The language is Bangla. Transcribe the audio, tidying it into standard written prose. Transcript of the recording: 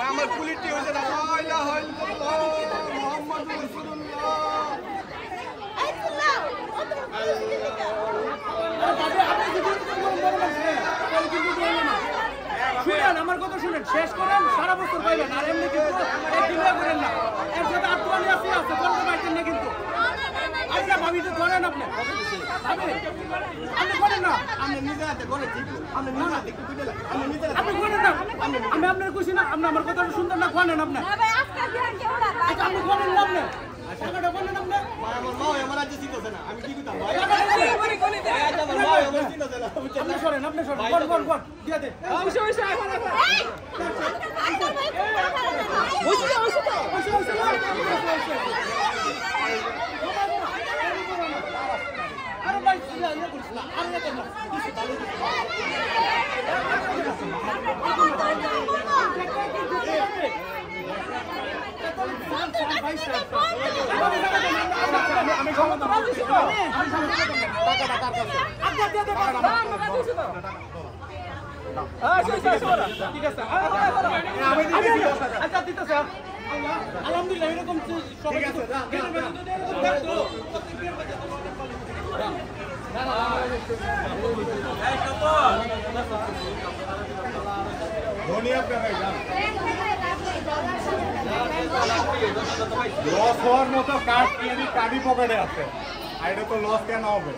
আমার পুলিশটি হয়েছে না শুনেন আমার কথা শুনেন শেষ করেন সারা বছর পাইবেন আর এমনি কিন্তু একদিনে করেন না এর সাথে আত্মবাণী আছে বলতে পারছেন না কিন্তু আরে না ভাবি তো ধরেন আপনি আপনি করেন না আমি নিজে হাতে করে ঠিক আমি নিজে হাতে আমি নিজে আপনি করেন না আমি আপনার খুশি না আপনি আমার কথাটা শুনতেন না করেন আপনি আচ্ছা আপনি করেন না আপনি টাকাটা বলেন আপনি আমার মা আমার আজ জিতছে না আমি কি করতাম ভাই আমার মা আমার জিতছে না আপনি সরেন কোন দিয়া দে আরে ভাই ইয়া করিস না আর ইয়া কর না কিছু ভালো আমি ক্ষমতা ঠিক আছে আচ্ছা দিতেছে আলহামদুলিল্লাহ এরকম সবাই লস হওয়ার মতো কার্ড কিনে কার্ডই পকেটে আছে আর এটা তো লস কেন হবে